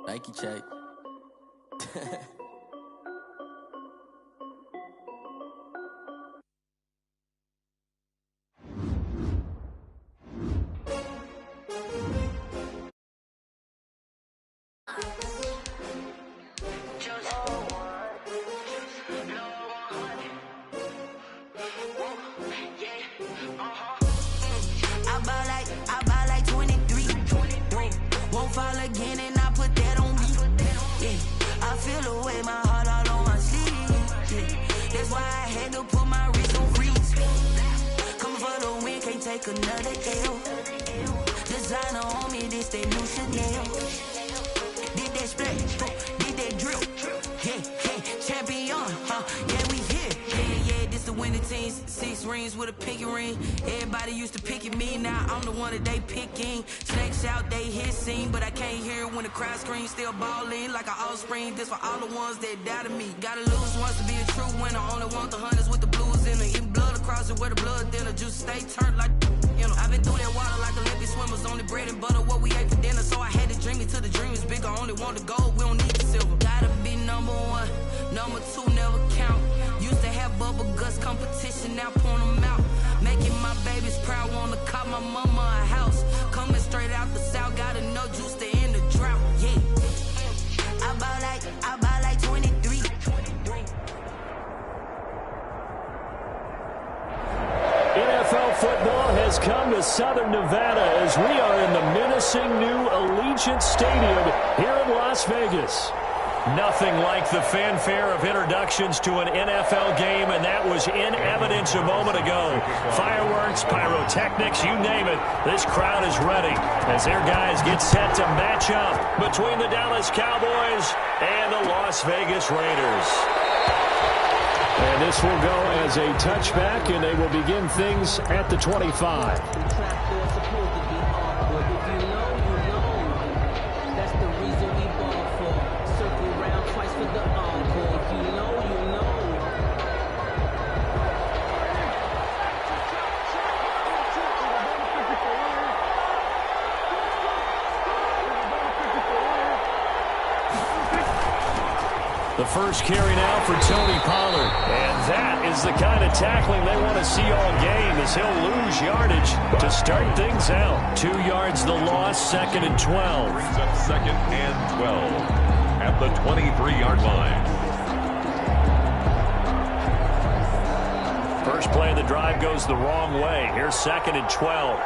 Nike check. I buy like 23. Won't fall again and I put that on me. Yeah, I feel the way, my heart all on my sleeve. Yeah, that's why I had to put my wrist on freeze. Coming for the win, can't take another L. Designer on me, this that new Chanel. Did that splash, did that drip. Yeah, champion, yeah, we here. Yeah, this the winning team. 6 rings with a pinky ring. Everybody used to pick at me, now I'm the one that they picking. Snakes out, they hissing, but I can't hear it when the crowd screams. Still balling like an offspring. This for all the ones that doubted me. Gotta lose once to be a true winner. Only want the hunters with the blues in it. Eating blood across it where the blood thinner. Juice stay turned like, you know. I've been through that water like Olympic swimmers. Only bread and butter, what we ate for dinner. So I had to dream it till the dream is bigger. Only want the gold, we don't need the silver. Gotta be number 1, number 2 never count. Used to have bubble guts competition, now point them out. Making my babies proud, wanna call my mama a house. Coming straight out the south, got enough juice to end the drought. Yeah, I buy like 23. NFL football has come to Southern Nevada as we are in the menacing new Allegiant Stadium here in Las Vegas. Nothing like the fanfare of introductions to an NFL game, and that was in evidence a moment ago. Fireworks, pyrotechnics, you name it. This crowd is ready as their guys get set to match up between the Dallas Cowboys and the Las Vegas Raiders. And this will go as a touchback, and they will begin things at the 25. The first carry now for Tony Pollard. And that is the kind of tackling they want to see all game as he'll lose yardage to start things out. 2 yards the loss, 2nd and 12. Brings up 2nd and 12 at the 23-yard line. First play of the drive goes the wrong way. Here's 2nd and 12.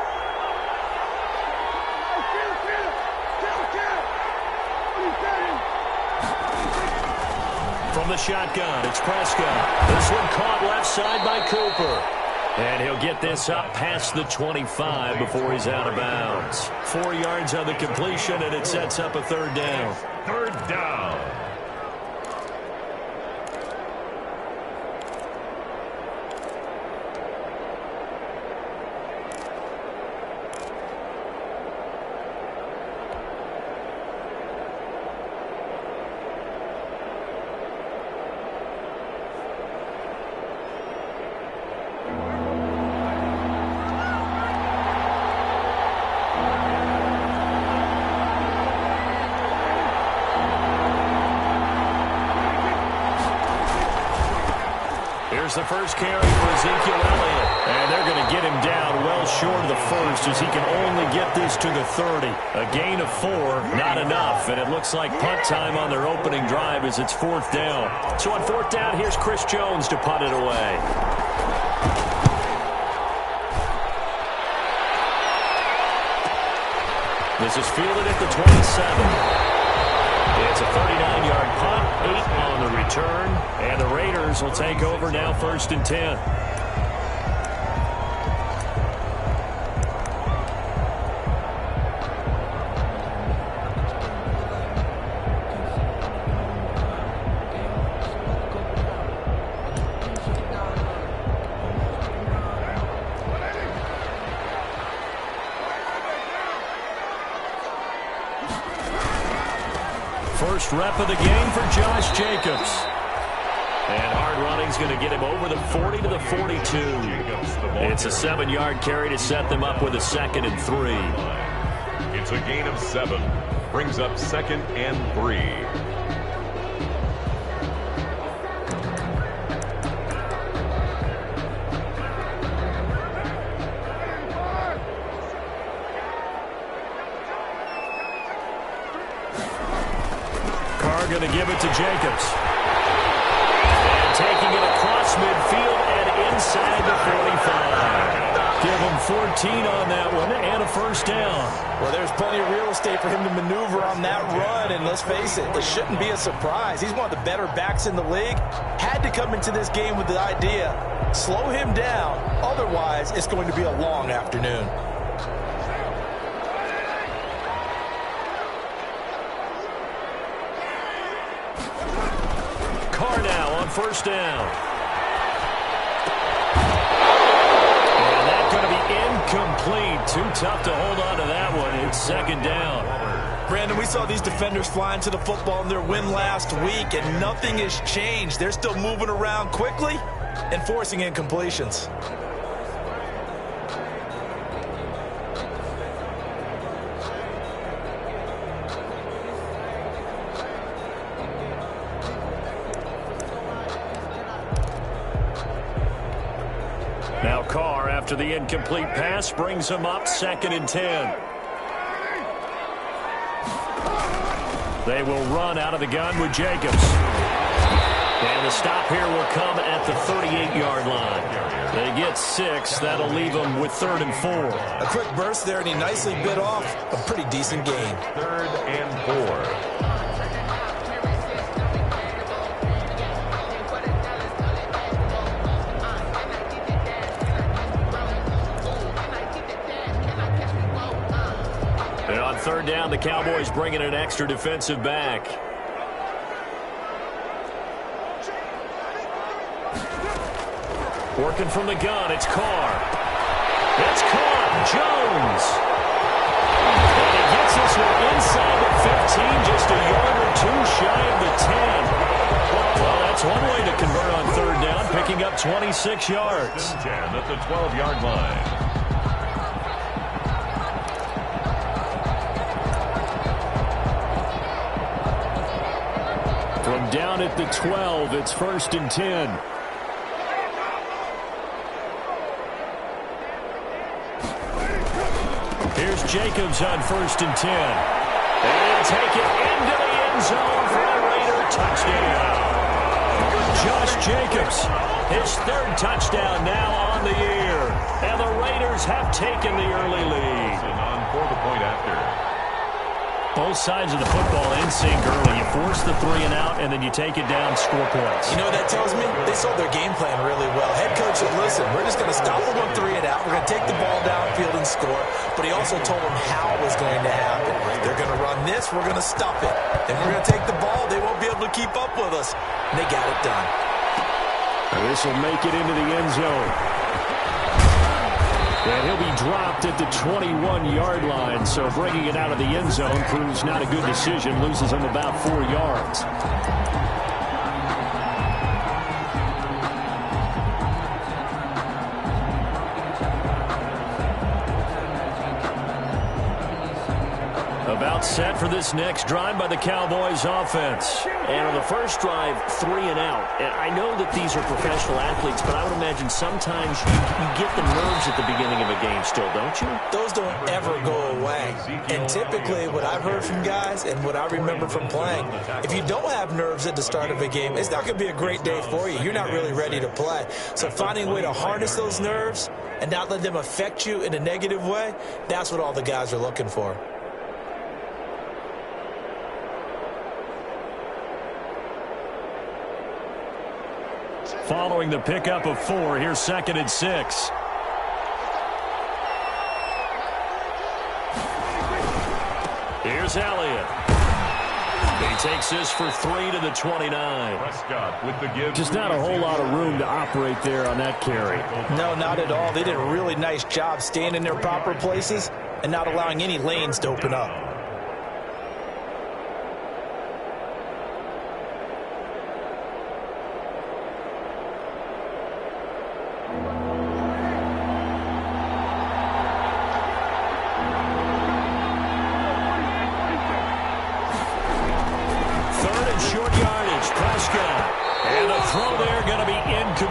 From the shotgun, it's Prescott. This one caught left side by Cooper. And he'll get this up past the 25 before he's out of bounds. 4 yards on the completion, and it sets up a 3rd down. 3rd down. The first carry for Ezekiel Elliott. And they're going to get him down well short of the first as he can only get this to the 30. A gain of 4, not enough. And it looks like punt time on their opening drive as it's 4th down. So on 4th down, here's Chris Jones to punt it away. This is fielded at the 27. It's a 39-yard punt, 8 on the return, and the Raiders will take over now 1st and 10. First rep of the game for Josh Jacobs. And hard running's going to get him over the 40 to the 42. It's a 7-yard carry to set them up with a 2nd and 3. It's a gain of 7. brings up 2nd and 3. Going to give it to Jacobs. And taking it across midfield and inside the 45. Give him 14 on that one and a first down. Well, there's plenty of real estate for him to maneuver on that run, and let's face it, it shouldn't be a surprise. He's one of the better backs in the league. Had to come into this game with the idea, slow him down, otherwise it's going to be a long afternoon. First down. And that's going to be incomplete. Too tough to hold on to that one. It's 2nd down. Brandon, we saw these defenders flying to the football in their win last week, and nothing has changed. They're still moving around quickly and forcing incompletions. Now Carr, after the incomplete pass, brings him up 2nd and 10. They will run out of the gun with Jacobs. And the stop here will come at the 38-yard line. They get 6. That'll leave them with 3rd and 4. A quick burst there, and he nicely bit off a pretty decent gain. 3rd and 4. On 3rd down, the Cowboys bringing an extra defensive back. Working from the gun, it's Carr. It's caught. Jones. And he gets this one inside the 15, just a yard or two shy of the 10. Well, that's one way to convert on 3rd down, picking up 26 yards. 10 at the 12-yard line. From down at the 12, it's 1st and 10. Here's Jacobs on 1st and 10. And take it into the end zone for a Raider touchdown. Josh Jacobs, his 3rd touchdown now on the year. And the Raiders have taken the early lead. And on for the point after. Both sides of the football in sync early. You force the 3 and out, and then you take it down, score points. You know what that tells me? They saw their game plan really well. Head coach said, listen, we're just going to stop them on 3 and out. We're going to take the ball downfield and score. But he also told them how it was going to happen. They're going to run this. We're going to stop it. Then we're going to take the ball. They won't be able to keep up with us. And they got it done. And this will make it into the end zone. And he'll be dropped at the 21-yard line, so bringing it out of the end zone proves not a good decision, loses him about 4 yards. About set for this next drive by the Cowboys offense. And on the first drive, 3 and out. And I know that these are professional athletes, but I would imagine sometimes you get the nerves at the beginning of a game still, don't you? Those don't ever go away. And typically what I've heard from guys and what I remember from playing, if you don't have nerves at the start of a game, it's not going to be a great day for you. You're not really ready to play. So finding a way to harness those nerves and not let them affect you in a negative way, that's what all the guys are looking for. Following the pickup of 4, here's 2nd and 6. Here's Elliott. He takes this for 3 to the 29. Prescott with the give. Just not a whole lot of room to operate there on that carry. No, not at all. They did a really nice job staying in their proper places and not allowing any lanes to open up.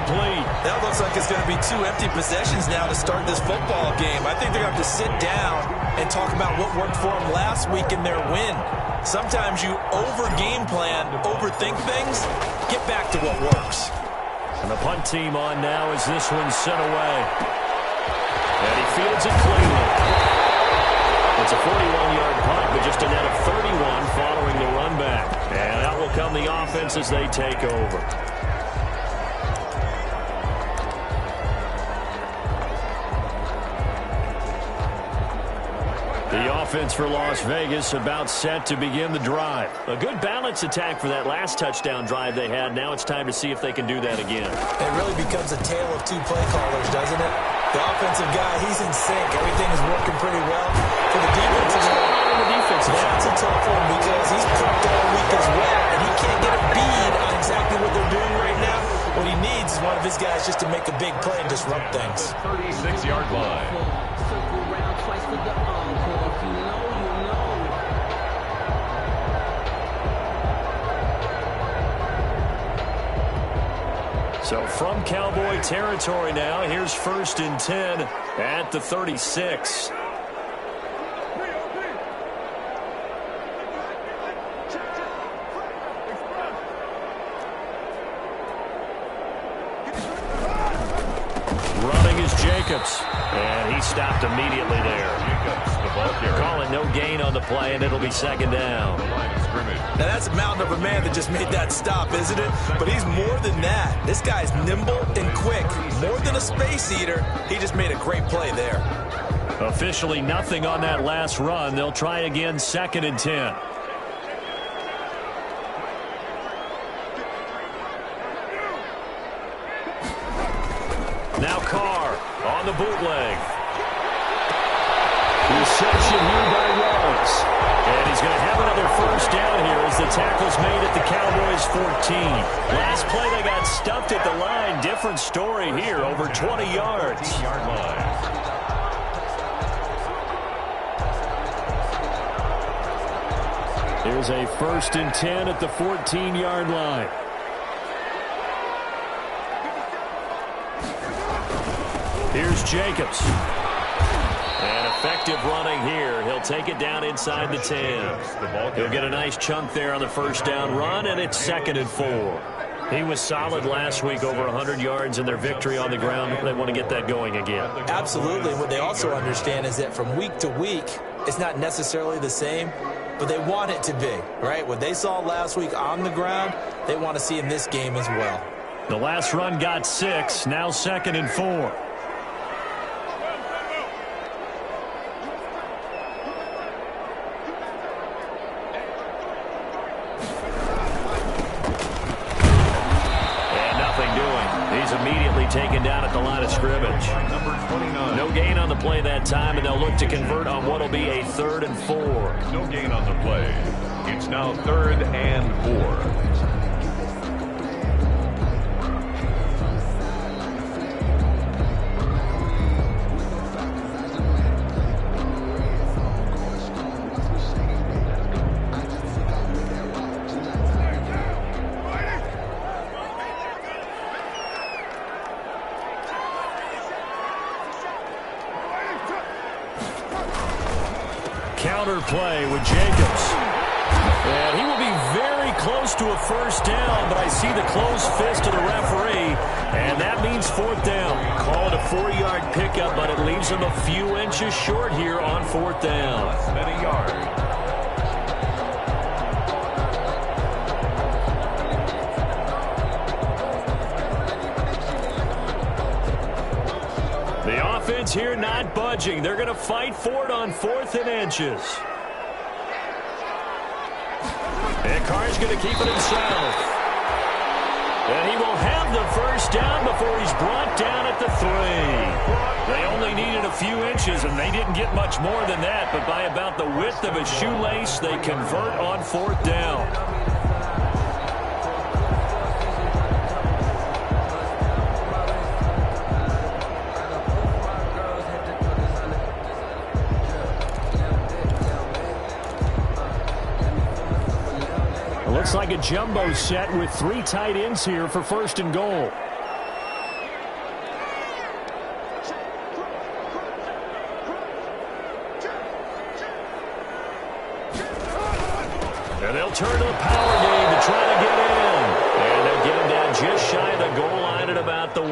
incomplete. That looks like it's going to be 2 empty possessions now to start this football game. I think they're going to have to sit down and talk about what worked for them last week in their win. Sometimes you over-game plan, overthink things. Get back to what works. And the punt team on now as this one's sent away. And he fields it cleanly. It's a 41-yard punt, but just a net of 31 following the run back. And out will come the offense as they take over. The offense for Las Vegas about set to begin the drive. A good balance attack for that last touchdown drive they had. Now it's time to see if they can do that again. It really becomes a tale of 2 play callers, doesn't it? The offensive guy, he's in sync. Everything is working pretty well. For the defensive side, that's a tough one because he's prepped all week as well, and he can't get a bead on exactly what they're doing right now. What he needs is one of his guys just to make a big play and disrupt things. 36-yard line. So from Cowboy territory now, here's 1st and 10 at the 36. Running is Jacobs, and he stopped immediately there. Jacobs, the ball carrier. Calling no gain on the play, and it'll be 2nd down. The line of scrimmage. Now, that's a mountain of a man that just made that stop, isn't it? But he's more than that. This guy's nimble and quick. More than a space eater, he just made a great play there. Officially nothing on that last run. They'll try again, 2nd and 10. Now Carr on the bootleg. Reception here by Rollins. And he's going to have another 1st down here as the tackle's made at the Cowboys 14. Last play they got stuffed at the line. Different story here, over 20 yards. 15-yard line. Here's a 1st and 10 at the 14-yard line. Here's Jacobs. And effective running here. He'll take it down inside the 10. He'll get a nice chunk there on the 1st down run, and it's 2nd and 4. He was solid last week, over 100 yards in their victory on the ground. They want to get that going again. Absolutely. What they also understand is that from week to week, it's not necessarily the same, but they want it to be, right? What they saw last week on the ground, they want to see in this game as well. The last run got 6, now 2nd and 4. Taken down at the line of scrimmage. Number 29. No gain on the play that time, and they'll look to convert on what will be a 3rd and 4. No gain on the play. It's now 3rd and 4. Counter play with Jacobs. And he will be very close to a 1st down, but I see the closed fist of the referee, and that means 4th down. Call it a 4-yard pickup, but it leaves him a few inches short here on 4th down. Less than a yard. The offense here not budging. They're going to fight for it on 4th and inches. And Carr's going to keep it himself. And he will have the 1st down before he's brought down at the 3. They only needed a few inches, and they didn't get much more than that. But by about the width of a shoelace, they convert on 4th down. Looks like a jumbo set with 3 tight ends here for 1st and goal. And they'll turn to the power game to try to get in. And they'll get him down just shy of the goal line at about the 1.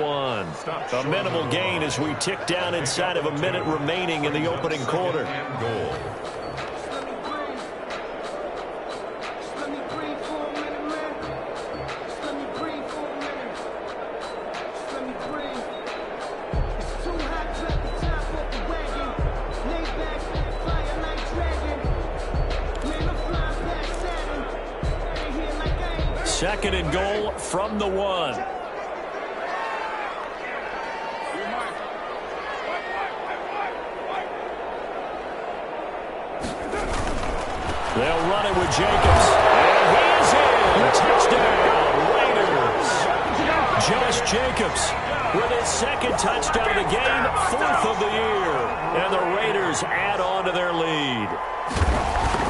A minimal gain as we tick down inside of a minute remaining in the opening quarter. Goal. Second and goal from the 1. They'll run it with Jacobs. And he is in. Touchdown, Raiders. Josh Jacobs with his second touchdown of the game, 4th of the year. And the Raiders add on to their lead.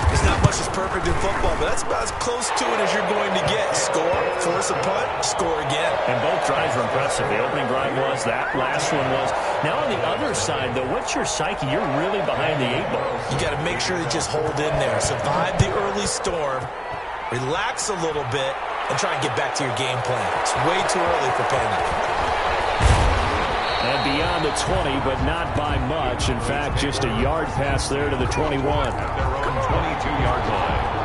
There's not much that's perfect in football, but that's about as close to it as you're going to get. Score, force a punt, score again. And both drives were impressive. The opening drive was, that last one was. Now on the other side, though, what's your psyche? You're really behind the 8 ball. You got to make sure you just hold in there. Survive the early storm, relax a little bit, and try and get back to your game plan. It's way too early for panic. And beyond the 20, but not by much. In fact, just a yard pass there to the 21. At their own 22-yard line.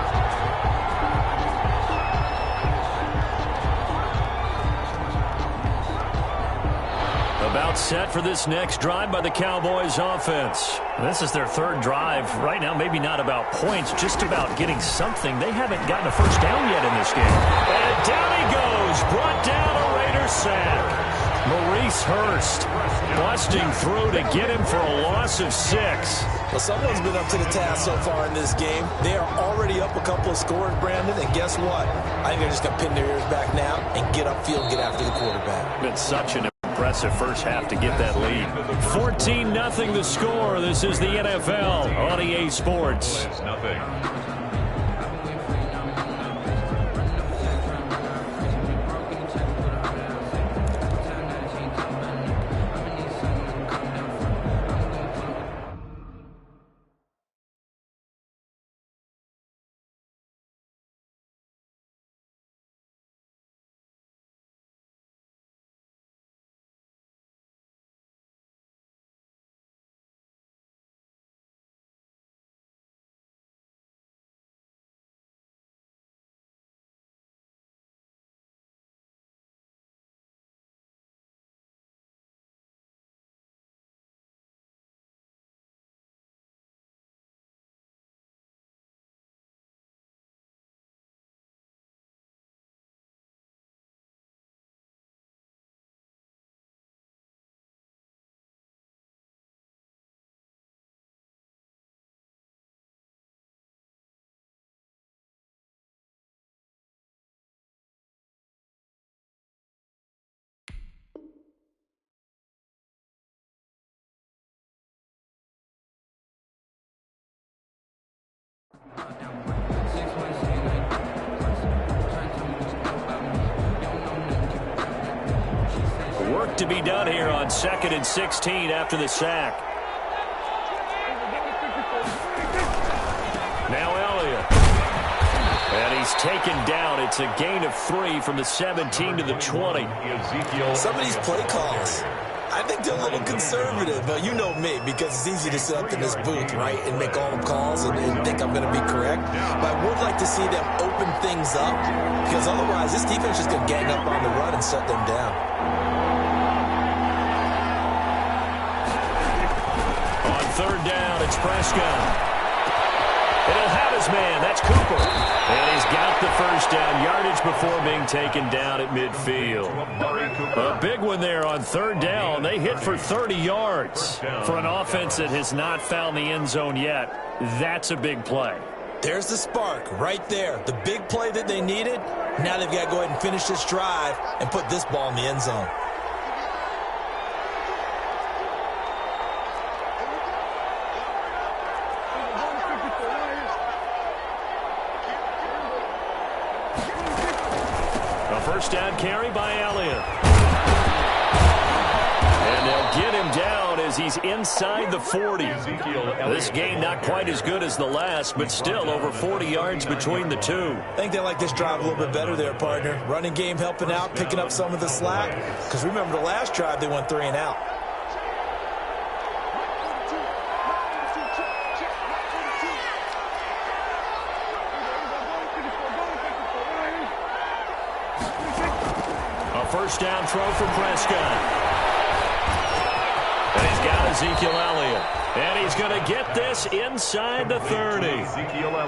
About set for this next drive by the Cowboys offense. This is their 3rd drive. Right now, maybe not about points, just about getting something. They haven't gotten a first down yet in this game. And down he goes. Brought down a Raiders sack. Maurice Hurst busting through to get him for a loss of 6. Well, someone's been up to the task so far in this game. They are already up a couple of scores, Brandon, and guess what? I think they're just going to pin their ears back now and get upfield and get after the quarterback. Been such an impressive first half to get that lead. 14-0 the score. This is the NFL on EA Sports. Nothing. Work to be done here on 2nd and 16 after the sack. Now Elliott. And he's taken down. It's a gain of 3 from the 17 to the 20. Some of these play calls, I think they're a little conservative, but you know me, because it's easy to sit up in this booth, right, and make all the calls and think I'm going to be correct. But I would like to see them open things up, because otherwise this defense is going to gang up on the run and shut them down. On 3rd down, it's Prescott. And he'll have his man. That's Cooper. And he's got the first down. Yardage before being taken down at midfield. A big one there on 3rd down. They hit for 30 yards. For an offense that has not found the end zone yet, that's a big play. There's the spark right there. The big play that they needed. Now they've got to go ahead and finish this drive and put this ball in the end zone. First down carry by Elliott. And they'll get him down down as he's inside the 40. This game not quite as good as the last, but still over 40 yards between the two. I think they like this drive a little bit better there, partner. Running game helping out, picking up some of the slack. Because remember the last drive, they went 3 and out. A first down throw for Prescott. And he's got Ezekiel Elliott. And he's going to get this inside the 30.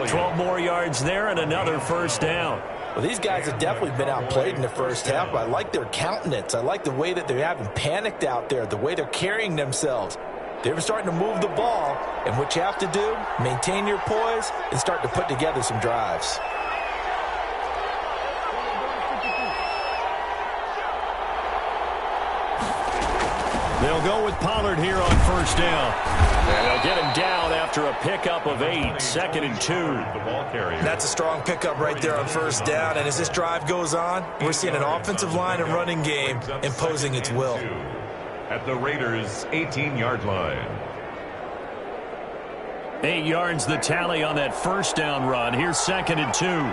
12 more yards there and another first down. Well, these guys have definitely been outplayed in the first half, but I like their countenance. I like the way that they haven't panicked out there, the way they're carrying themselves. They're starting to move the ball, and what you have to do, maintain your poise and start to put together some drives. They'll go with Pollard here on first down. And they'll get him down after a pickup of 8, 2nd and 2. That's a strong pickup right there on first down. And as this drive goes on, we're seeing an offensive line and running game imposing its will. At the Raiders' 18-yard line. 8 yards the tally on that first down run. Here's 2nd and 2.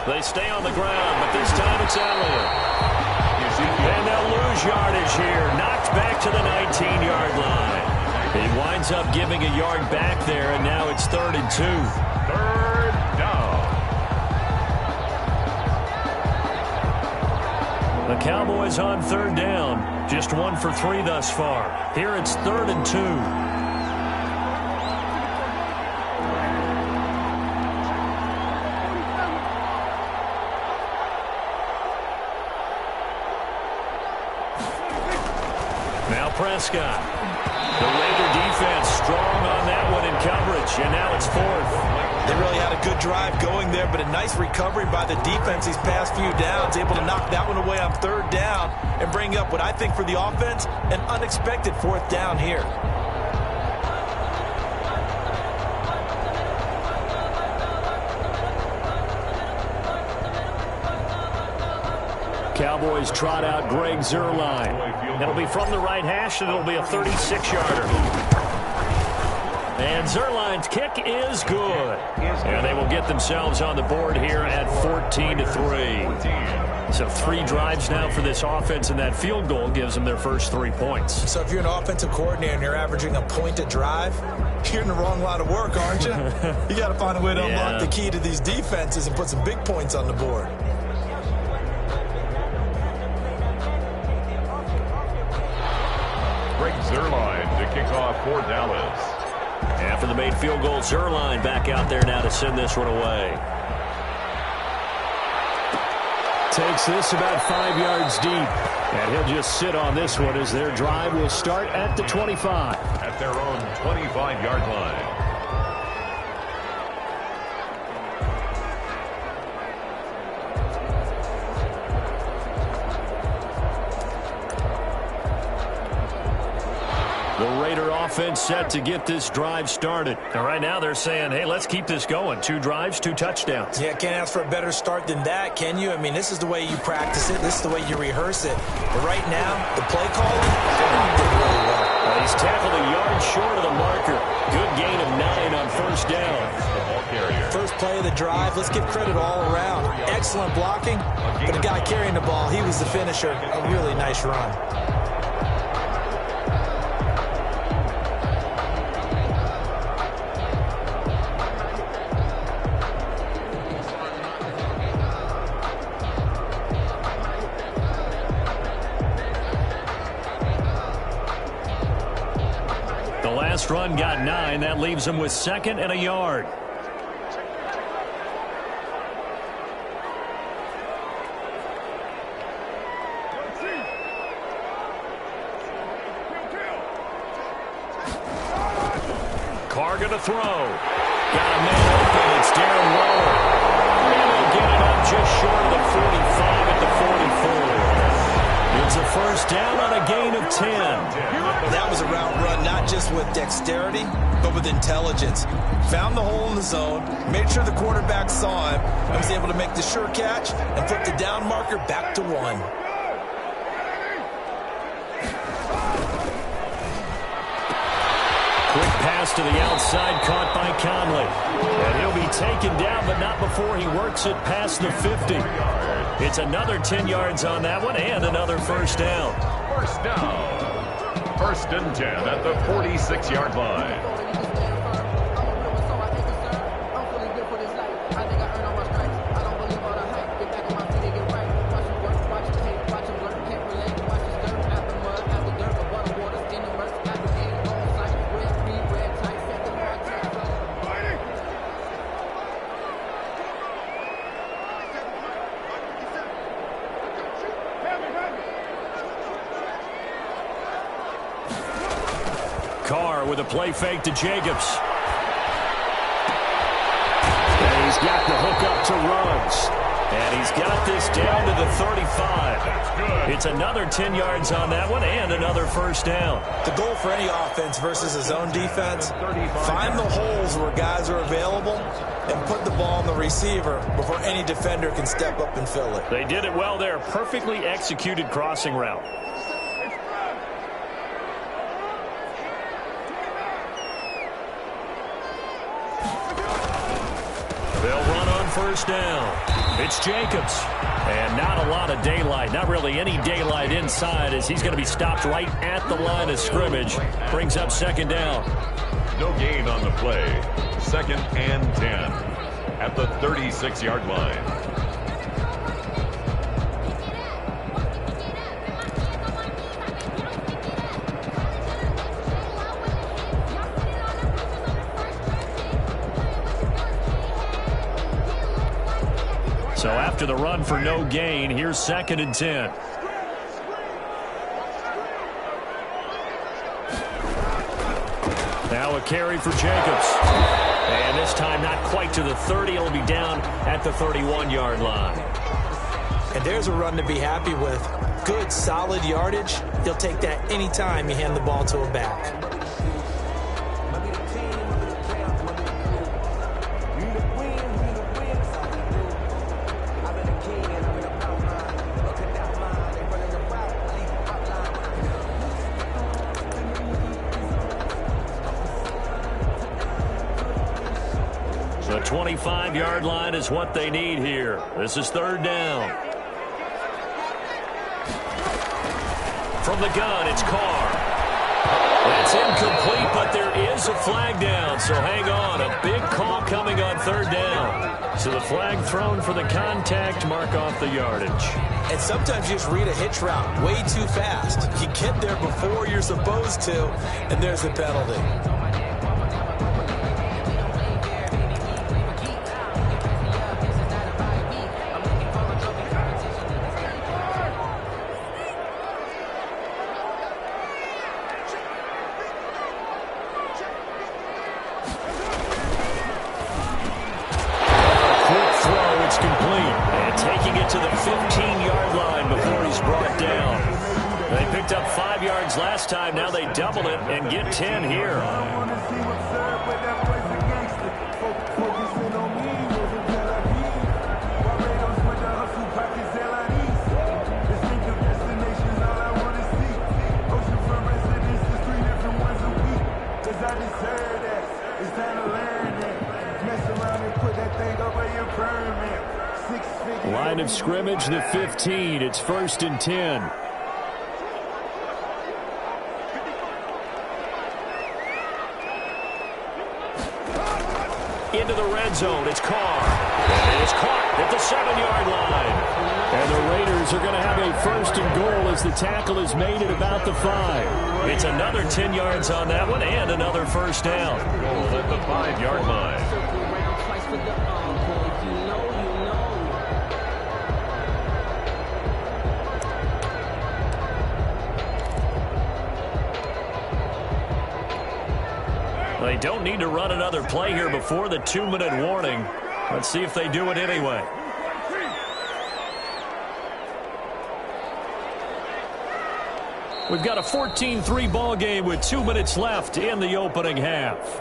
They stay on the ground, but this time it's Elliott. And they'll lose yardage here. Knocked back to the 19-yard line. He winds up giving a yard back there, and now it's 3rd and 2. 3rd down. The Cowboys on 3rd down. Just 1 for 3 thus far. Here it's 3rd and 2. Prescott. The Raider defense strong on that one in coverage, and now it's 4th. They really had a good drive going there, but a nice recovery by the defense these past few downs, able to knock that one away on 3rd down and bring up what I think for the offense, an unexpected 4th down here. Cowboys trot out Greg Zuerlein. It'll be from the right hash, and it'll be a 36-yarder. And Zuerlein's kick is good. And they will get themselves on the board here at 14-3. So 3 drives now for this offense, and that field goal gives them their first 3 points. So if you're an offensive coordinator and you're averaging a point a drive, you're in the wrong line of work, aren't you? You got to find a way to unlock the key to these defenses and put some big points on the board. Greg Zuerlein to kick off for Dallas. After the made field goal, Zuerlein back out there now to send this one away. Takes this about 5 yards deep. And he'll just sit on this one as their drive will start at the 25. At their own 25-yard line. The Raider offense set to get this drive started. And right now they're saying, hey, let's keep this going. 2 drives, 2 touchdowns. Yeah, can't ask for a better start than that, can you? I mean, this is the way you practice it. This is the way you rehearse it. But right now, the play calling, did really well. He's tackled a yard short of the marker. Good gain of 9 on first down. First play of the drive, let's give credit all around. Excellent blocking, but the guy carrying the ball, he was the finisher. A really nice run. Run got 9. That leaves him with 2nd and a yard. Carr gonna throw. Got a man open. It's Darren Waller. And he'll get it up just short of the 45 at the 44. records a first down on a gain of 10. That was a route run not just with dexterity, but with intelligence. Found the hole in the zone, made sure the quarterback saw him, and was able to make the sure catch and flip the down marker back to 1. Quick pass to the outside, caught by Conley. And he'll be taken down, but not before he works it past the 50. It's another 10 yards on that one and another first down. First down. First and 10 at the 46-yard line. Carr with a play fake to Jacobs. And he's got the hook up to Ruggs. And he's got this down to the 35. It's another 10 yards on that one and another first down. The goal for any offense versus a zone defense, find the holes where guys are available and put the ball on the receiver before any defender can step up and fill it. They did it well there. Perfectly executed crossing route. They'll run on first down. It's Jacobs. And not a lot of daylight. Not really any daylight inside as he's going to be stopped right at the line of scrimmage. Brings up second down. No gain on the play. Second and 10 at the 36-yard line. So after the run for no gain, here's second and 10. Now a carry for Jacobs. And this time not quite to the 30. It'll be down at the 31-yard line. And there's a run to be happy with. Good, solid yardage. He'll take that anytime you hand the ball to a back. The 25-yard line is what they need here. This is third down. From the gun, it's Carr. That's incomplete, but there is a flag down, so hang on. A big call coming on third down. So the flag thrown for the contact, mark off the yardage. And sometimes you just read a hitch route way too fast. You get there before you're supposed to, and there's a penalty. Last time, now they double it and get 10 here. Line of scrimmage, the 15. It's first and 10. Into the red zone. It's Carr. And it's caught at the 7-yard line. And the Raiders are going to have a first and goal as the tackle is made at about the 5. It's another 10 yards on that one and another first down. Goal at the 5-yard line. They don't need to run another play here before the 2-minute warning. Let's see if they do it anyway. We've got a 14-3 ball game with 2 minutes left in the opening half.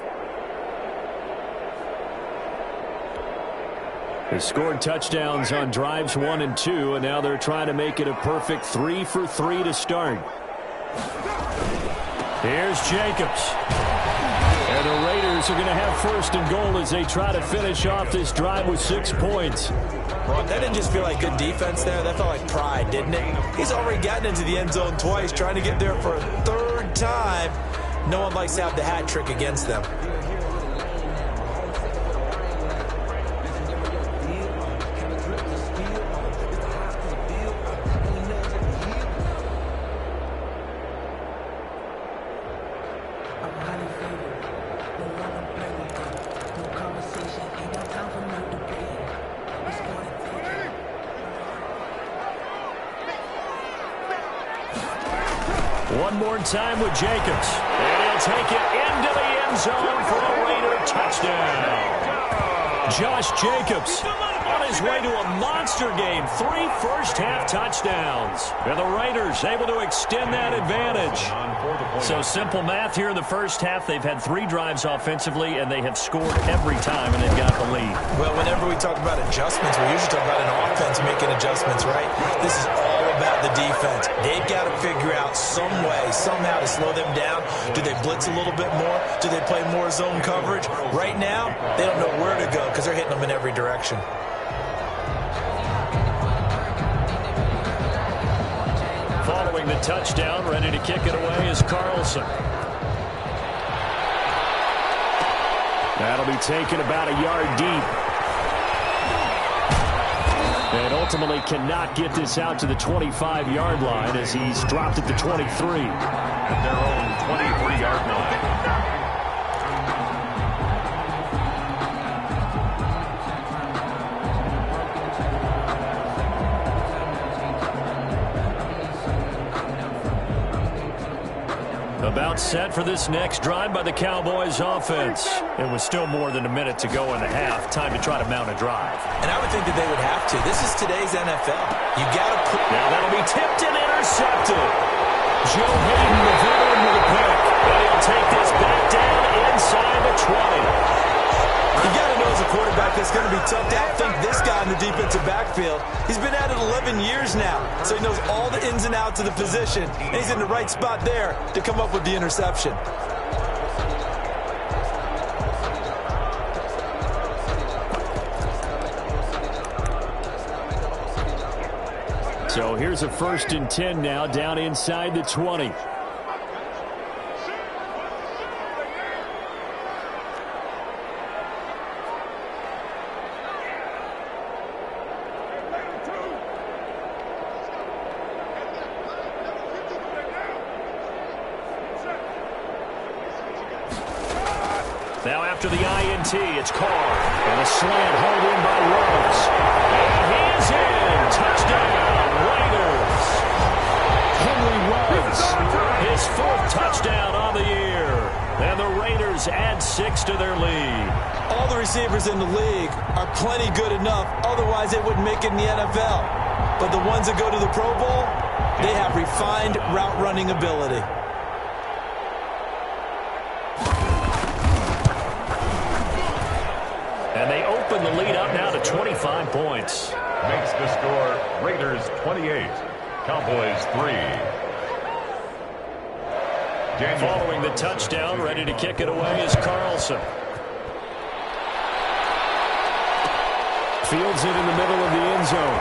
They scored touchdowns on drives 1 and 2, and now they're trying to make it a perfect 3 for 3 to start. Here's Jacobs. And the Raiders are going to have first and goal as they try to finish off this drive with 6 points. Well, that didn't just feel like good defense there. That felt like pride, didn't it? He's already gotten into the end zone twice, trying to get there for a 3rd time. No one likes to have the hat trick against them. One more time with Jacobs. And he'll take it into the end zone for a Raider touchdown. Josh Jacobs on his way to a monster game. 3 first-half touchdowns. And the Raiders able to extend that advantage. So simple math here in the first half. They've had 3 drives offensively, and they have scored every time, and they've got the lead. Well, whenever we talk about adjustments, we usually talk about an offense making adjustments, right? This is all about the defense. They've got to figure out some way, somehow to slow them down. Do they blitz a little bit more? Do they play more zone coverage? Right now, they don't know where to go because they're hitting them in every direction. Following the touchdown, ready to kick it away is Carlson. That'll be taken about a yard deep. And ultimately cannot get this out to the 25-yard line as he's dropped at the 23. At their own 23-yard line. About set for this next drive by the Cowboys offense. It was still more than a minute to go in the half. Time to try to mount a drive. And I would think that they would have to. This is today's NFL. You got to put... Now that'll be tipped and intercepted. Joe Hayden, the veteran, with a pick. And he'll take this back down inside the 20. You got to know as a quarterback it's going to be tough to outthink this guy in the defensive backfield. He's been at it 11 years now, so he knows all the ins and outs of the position, and he's in the right spot there to come up with the interception. So here's a 1st and 10 now, down inside the 20. Now after the INT, it's Carr. And a slant held in by Rhodes. And he is in. Touchdown, Raiders. Henry Rhodes, his 4th touchdown on the year. And the Raiders add 6 to their lead. All the receivers in the league are plenty good enough. Otherwise, they wouldn't make it in the NFL. But the ones that go to the Pro Bowl, they have refined route running ability. And they open the lead up now to 25 points. Makes the score Raiders 28, Cowboys 3. Following the touchdown, ready to kick it away is Carlson. Fields it in the middle of the end zone.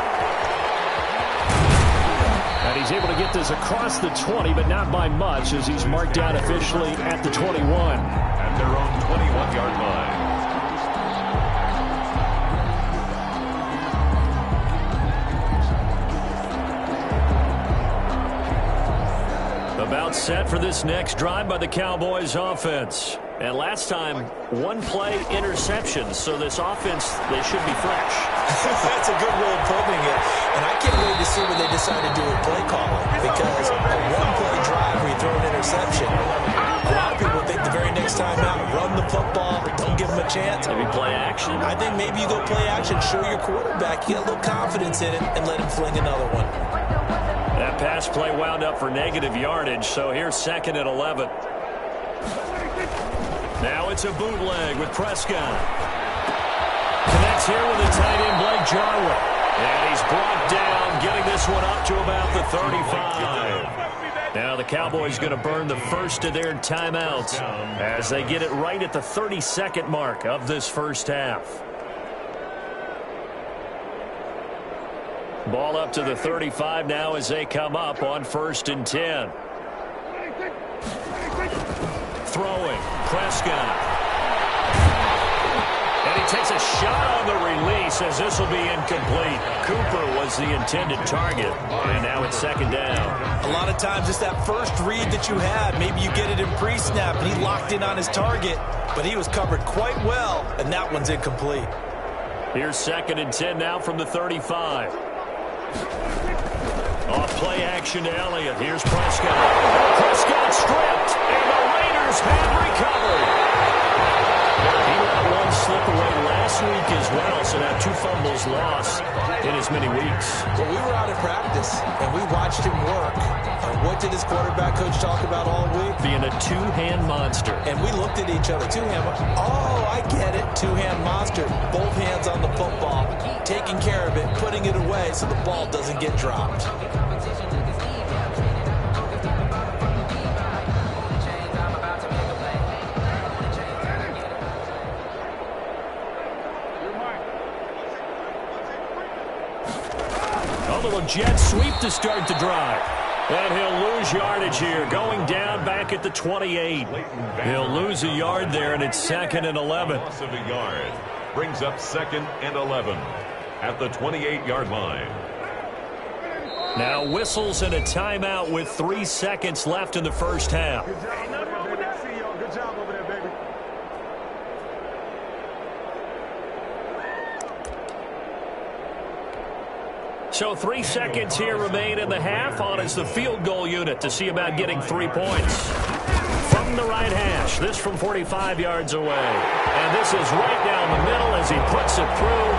And he's able to get this across the 20, but not by much as he's marked down officially at the 21. At their own 21-yard line. About set for this next drive by the Cowboys offense. And last time, 1-play interception. So this offense, they should be fresh. That's a good way of putting it. And I can't wait to see what they decide to do with play calling. Because a 1-play drive where you throw an interception, a lot of people think the very next time out, run the football, don't give them a chance. Maybe play action. I think maybe you go play action, show your quarterback, you get a little confidence in it, and let him fling another one. That pass play wound up for negative yardage, so here's 2nd and 11. Now it's a bootleg with Prescott. Connects here with the tight end, Blake Jarwin. And he's brought down, getting this one up to about the 35. Now the Cowboys going to burn the first of their timeouts as they get it right at the 32nd mark of this first half. Ball up to the 35 now as they come up on 1st and 10. Throwing, Prescott. And he takes a shot on the release as this will be incomplete. Cooper was the intended target, and now it's 2nd down. A lot of times it's that first read that you had. Maybe you get it in pre-snap, and he locked in on his target, but he was covered quite well, and that one's incomplete. Here's 2nd and 10 now from the 35. Off play action to Elliott. Here's Prescott. Prescott stripped, and the Raiders have recovered. He let one slip away last week as well, so now 2 fumbles lost in as many weeks. Well, we were out at practice, and we watched him work. And what did his quarterback coach talk about all week? Being a two-hand monster. And we looked at each other. Oh, I get it. Two-hand monster. Both hands on the football, taking care of it, putting it away so the ball doesn't get dropped. A little jet sweep to start the drive. And he'll lose yardage here, going down back at the 28. He'll lose a yard there, and it's 2nd and 11. Loss of a yard brings up 2nd and 11 at the 28-yard line. Now whistles and a timeout with 3 seconds left in the first half. Good job over there, baby. So 3 seconds here remain in the half. On is the field goal unit to see about getting 3 points. From the right hash, this from 45 yards away. And this is right down the middle as he puts it through.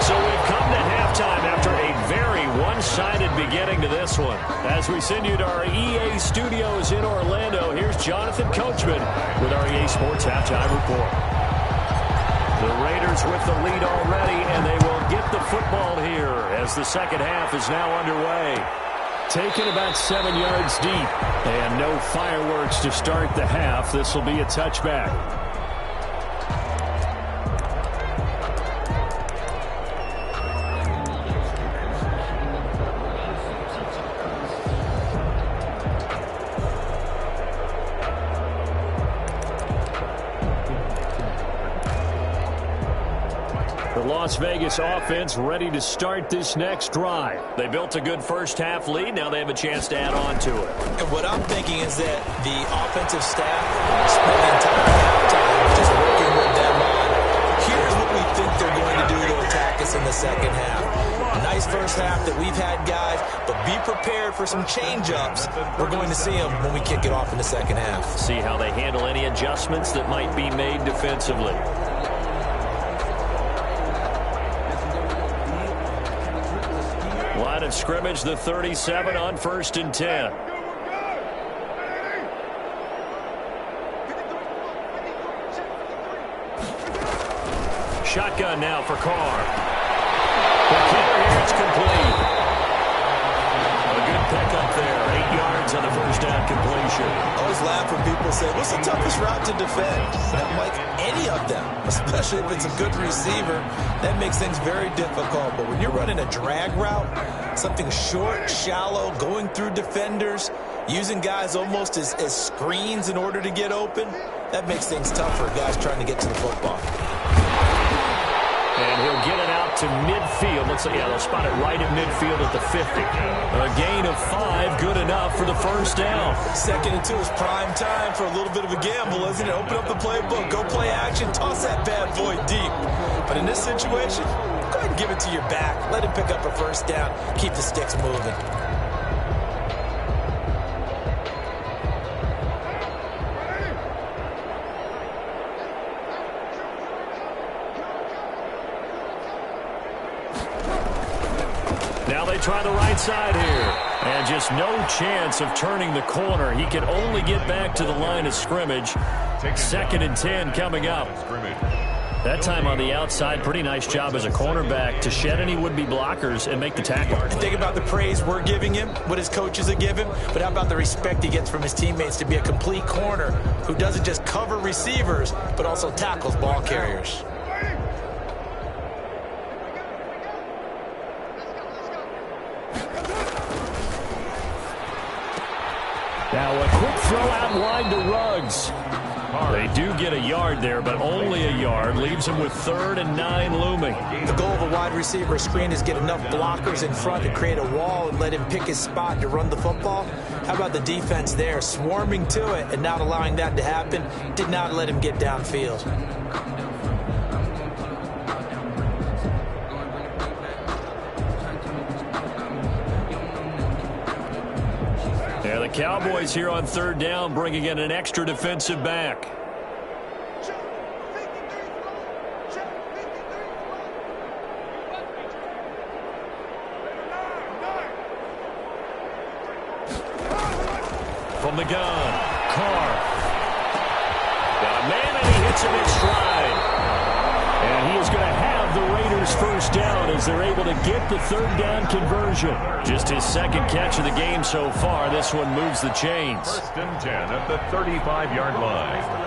So we've come to halftime after a very one-sided beginning to this one. As we send you to our EA studios in Orlando, here's Jonathan Coachman with our EA Sports Halftime Report. The Raiders with the lead already, and they will get the football here as the second half is now underway. Taken about 7 yards deep, and no fireworks to start the half. This will be a touchback. Las Vegas offense ready to start this next drive. They built a good first half lead. Now they have a chance to add on to it. And what I'm thinking is that the offensive staff spent the entire halftime just working with them on, here's what we think they're going to do to attack us in the second half. Nice first half that we've had, guys, but be prepared for some change-ups. We're going to see them when we kick it off in the second half. See how they handle any adjustments that might be made defensively. Line of scrimmage, the 37 on 1st and 10. Shotgun now for Carr. The kicker here is complete. A good pickup there. 8 yards on the first down completion. I always laugh when people say, what's the toughest route to defend? And I'm like, any of them, especially if it's a good receiver. That makes things very difficult. But when you're running a drag route, something short, shallow, going through defenders, using guys almost as screens in order to get open, that makes things tough for guys trying to get to the football. And he'll get it out to midfield. Looks like, yeah, they'll spot it right at midfield at the 50. A gain of 5, good enough for the first down. 2nd and 2 is prime time for a little bit of a gamble, isn't it? Open up the playbook, go play action, toss that bad boy deep. But in this situation, go ahead and give it to your back. Let him pick up a first down, keep the sticks moving. Now they try the right side here. And just no chance of turning the corner. He can only get back to the line of scrimmage. 2nd and 10 coming up. That time on the outside, pretty nice job as a cornerback to shed any would-be blockers and make the tackle. Think about the praise we're giving him, what his coaches have given, but how about the respect he gets from his teammates to be a complete corner who doesn't just cover receivers, but also tackles ball carriers. Now a quick throw out wide to Ruggs. They do get a yard there, but only a yard. Leaves them with 3rd and 9 looming. The goal of a wide receiver screen is get enough blockers in front to create a wall and let him pick his spot to run the football. How about the defense there, swarming to it and not allowing that to happen? Did not let him get downfield. Yeah, the Cowboys here on 3rd down, bringing in an extra defensive back. From the gun, Carr. Got a man, and he hits him in stride. And he is going to have the Raiders first down as they're able to get the 3rd down conversion. Just his 2nd catch of the game so far. This one moves the chains. 1st and 10 at the 35-yard line.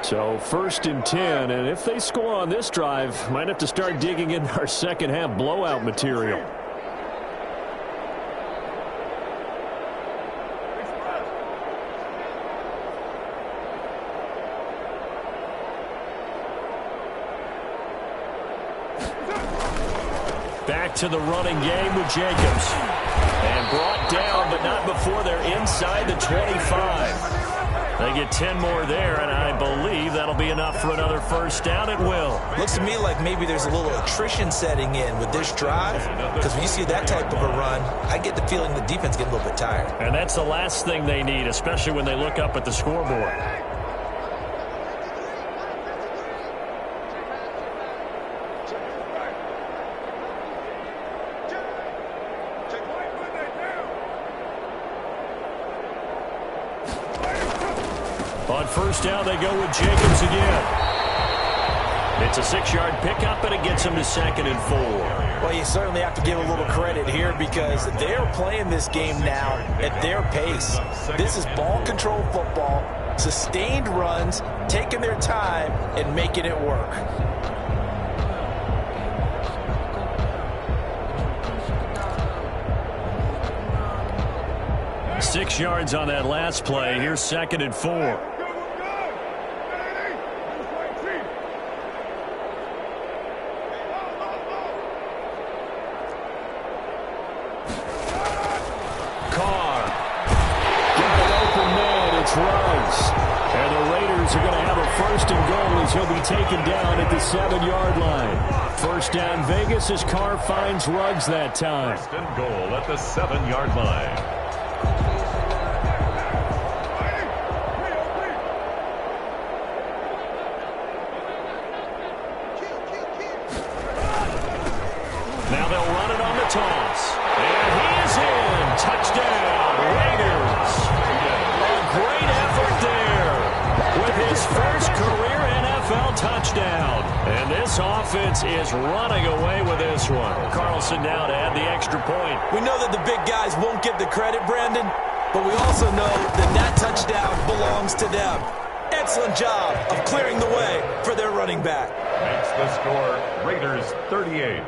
So 1st and 10, and if they score on this drive, might have to start digging into our second half blowout material. Back to the running game with Jacobs. And brought down, but not before they're inside the 25. They get 10 more there, and I believe that'll be enough for another first down. It will. Looks to me like maybe there's a little attrition setting in with this drive, because when you see that type of a run, I get the feeling the defense gets a little bit tired. And that's the last thing they need, especially when they look up at the scoreboard. On first down, they go with Jacobs again. It's a 6-yard pickup, and it gets them to 2nd and 4. Well, you certainly have to give a little credit here because they're playing this game now at their pace. This is ball control football, sustained runs, taking their time, and making it work. Six yards on that last play. Here's 2nd and 4. Ruggs. And the Raiders are going to have a 1st and goal as he'll be taken down at the 7-yard line. First down Vegas as Carr finds Ruggs that time. 1st and goal at the 7-yard line. Now they'll run it on the toss. And he is in. Touchdown, Raiders. Great effort there with his first career NFL touchdown. And this offense is running away with this one. Carlson now to add the extra point. We know that the big guys won't get the credit, Brandon, but we also know that that touchdown belongs to them. Excellent job of clearing the way for their running back. Makes the score Raiders 38,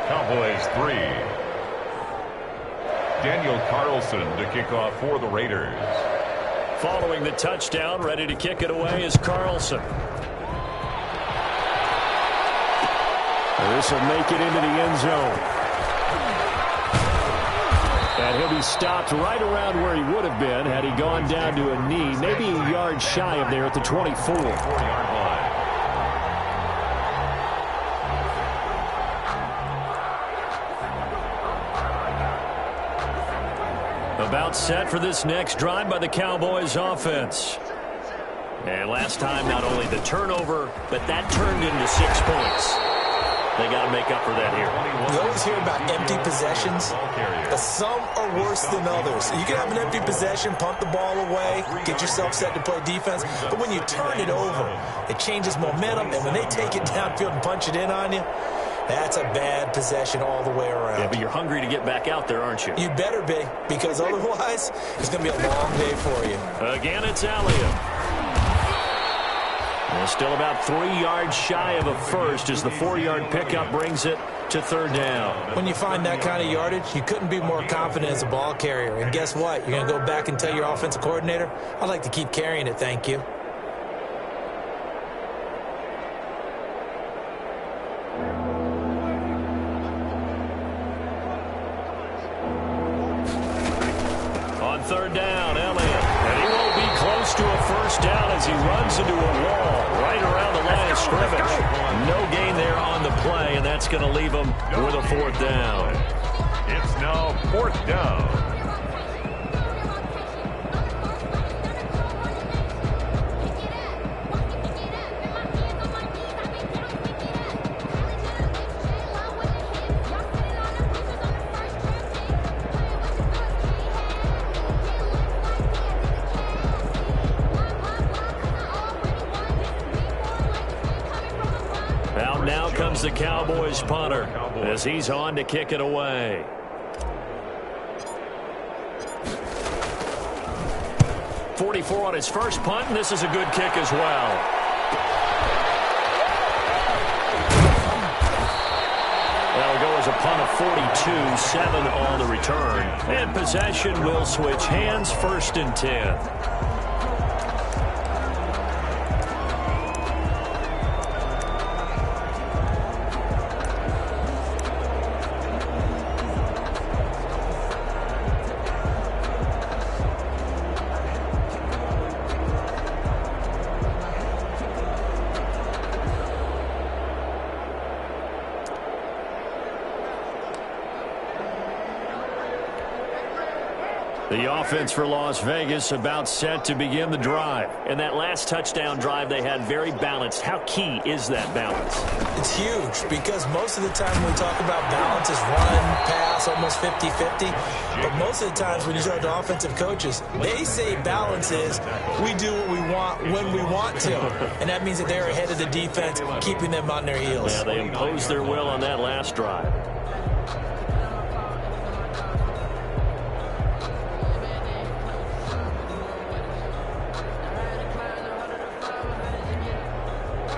Cowboys 3. Daniel Carlson to kick off for the Raiders. Following the touchdown, ready to kick it away is Carlson. This will make it into the end zone. And he'll be stopped right around where he would have been had he gone down to a knee, maybe a yard shy of there at the 24. 4-yard line. About set for this next drive by the Cowboys offense. And last time, not only the turnover, but that turned into 6 points. They got to make up for that here. You always hear about empty possessions, but some are worse than others. You can have an empty possession, punt the ball away, get yourself set to play defense, but when you turn it over, it changes momentum, and when they take it downfield and punch it in on you, that's a bad possession all the way around. Yeah, but you're hungry to get back out there, aren't you? You better be, because otherwise, it's going to be a long day for you. Again, it's Elliott. And still about 3 yards shy of a first as the 4-yard pickup brings it to third down. When you find that kind of yardage, you couldn't be more confident as a ball carrier. And guess what? You're going to go back and tell your offensive coordinator, I'd like to keep carrying it, thank you. On third down, Elliott. And he won't be close to a first down as he runs into a wall right around the line of scrimmage. No gain there on the play, and that's going to leave him with a fourth down. It's now fourth down. Now comes the Cowboys punter as he's on to kick it away. .44 on his first punt, and this is a good kick as well. That'll go as a punt of 42, 7 on the return. And possession will switch hands, 1st and 10. The offense for Las Vegas about set to begin the drive. And that last touchdown drive they had very balanced. How key is that balance? It's huge because most of the time when we talk about balance is run, pass, almost 50-50. But most of the times when you talk to offensive coaches, they say balance is we do what we want when we want to. And that means that they're ahead of the defense, keeping them on their heels. Yeah, they imposed their will on that last drive.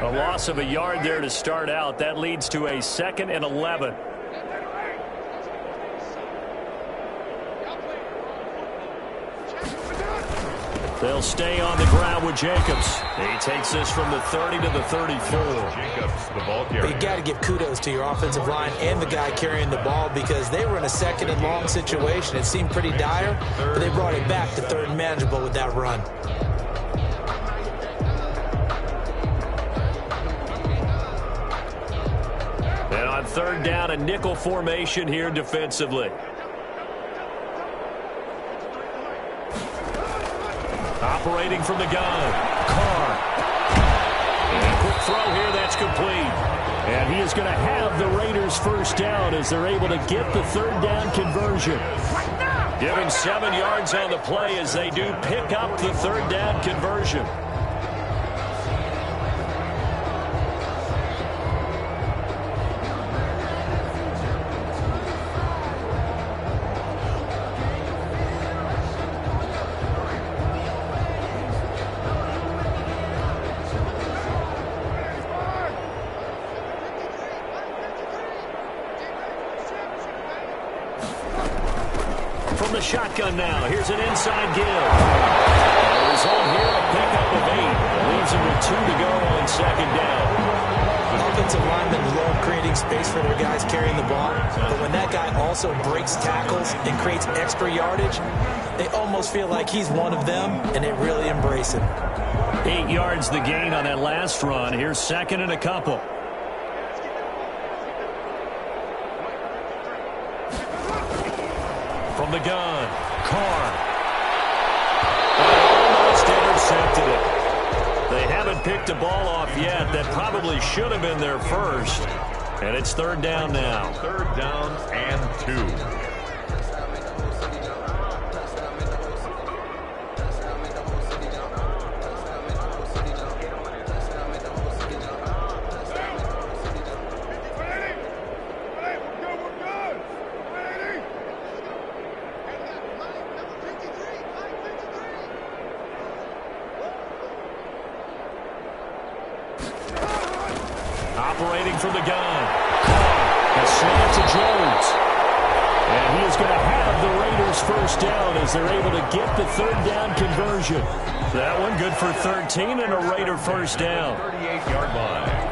A loss of a yard there to start out. That leads to a 2nd and 11. They'll stay on the ground with Jacobs. He takes this from the 30 to the 34. Jacobs, the ball carrier. But you got to give kudos to your offensive line and the guy carrying the ball because they were in a 2nd and long situation. It seemed pretty dire, but they brought it back to 3rd and manageable with that run. And on 3rd down, a nickel formation here defensively. Operating from the gun, Carr. And a quick throw here, that's complete. And he is going to have the Raiders first down as they're able to get the 3rd down conversion. Giving 7 yards on the play as they do pick up the 3rd down conversion. From the shotgun now, here's an inside give. The result here, a pickup of 8. Leaves him with 2 to go on 2nd down. Offensive linemen love creating space for their guys carrying the ball, but when that guy also breaks tackles and creates extra yardage, they almost feel like he's one of them, and they really embrace him. 8 yards the gain on that last run. Here's 2nd and a couple. From the gun, Carr. Almost intercepted it. They haven't picked a ball off yet. That probably should have been their first. And it's third down now. Third down and 2. Operating from the gun. A slant to Jones. And he is going to have the Raiders first down as they're able to get the third down conversion. That one good for 13 and a Raider first down. 38-yard line.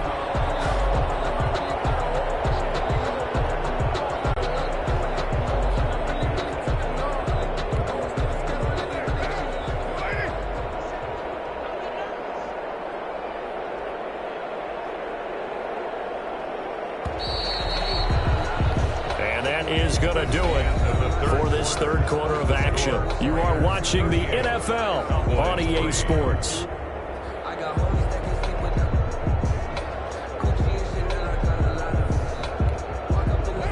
Is going to do it for this third quarter of action. You are watching the NFL on EA Sports.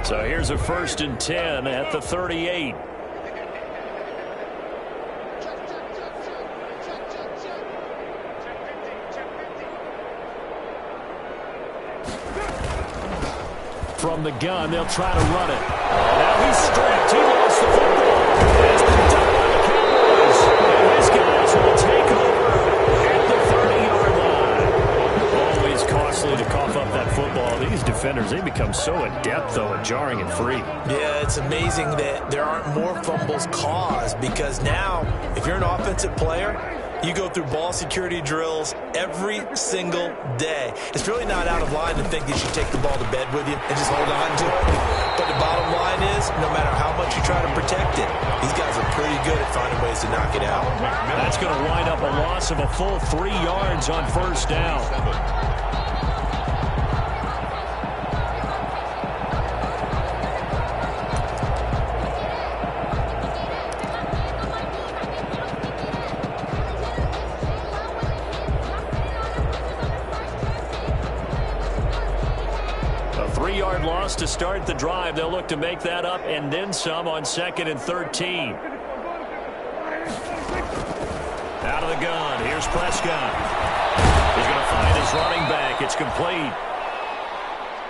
So here's a 1st and 10 at the 38. From the gun, they'll try to run it. Now he's stripped. He lost the football. It's been done by the Cowboys. And these guys will take over at the 30-yard line. Always costly to cough up that football. These defenders, they become so adept, though, at jarring it free. Yeah, it's amazing that there aren't more fumbles caused because now, if you're an offensive player, you go through ball security drills every single day. It's really not out of line to think that you should take the ball to bed with you and just hold on to it. But the bottom line is, no matter how much you try to protect it, these guys are pretty good at finding ways to knock it out. That's going to wind up a loss of a full 3 yards on first down. Loss to start the drive. They'll look to make that up and then some on 2nd and 13. Out of the gun. Here's Prescott. He's going to find his running back. It's complete.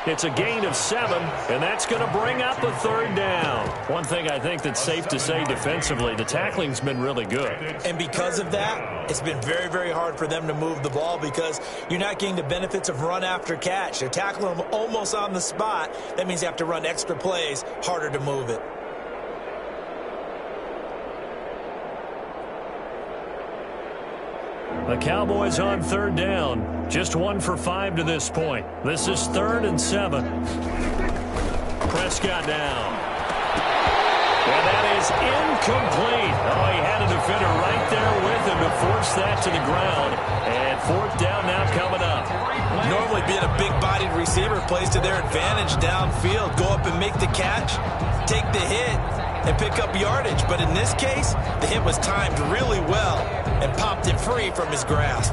It's a gain of 7, and that's going to bring up the third down. One thing I think that's safe to say defensively, the tackling's been really good. And because of that, it's been very, very hard for them to move the ball because you're not getting the benefits of run after catch. They're tackling them almost on the spot. That means you have to run extra plays, harder to move it. The Cowboys on third down. Just 1 for 5 to this point. This is 3rd and 7. Prescott down. And that is incomplete. Oh, he had a defender right there with him to force that to the ground. And 4th down now coming up. Normally being a big-bodied receiver plays to their advantage downfield. Go up and make the catch, take the hit, and pick up yardage. But in this case, the hit was timed really well and popped it free from his grasp.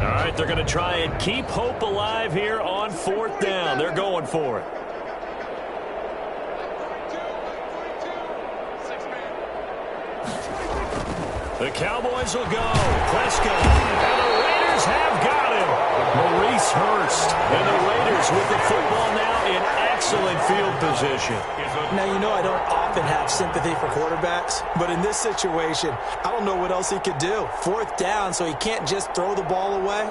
All right, they're going to try and keep hope alive here on 4th down. They're going for it. The Cowboys will go. Prescott. And the Raiders have got him. Maurice Hurst. And the Raiders with the football now in excellent field position. Now, you know I don't often have sympathy for quarterbacks, but in this situation, I don't know what else he could do. 4th down, so he can't just throw the ball away.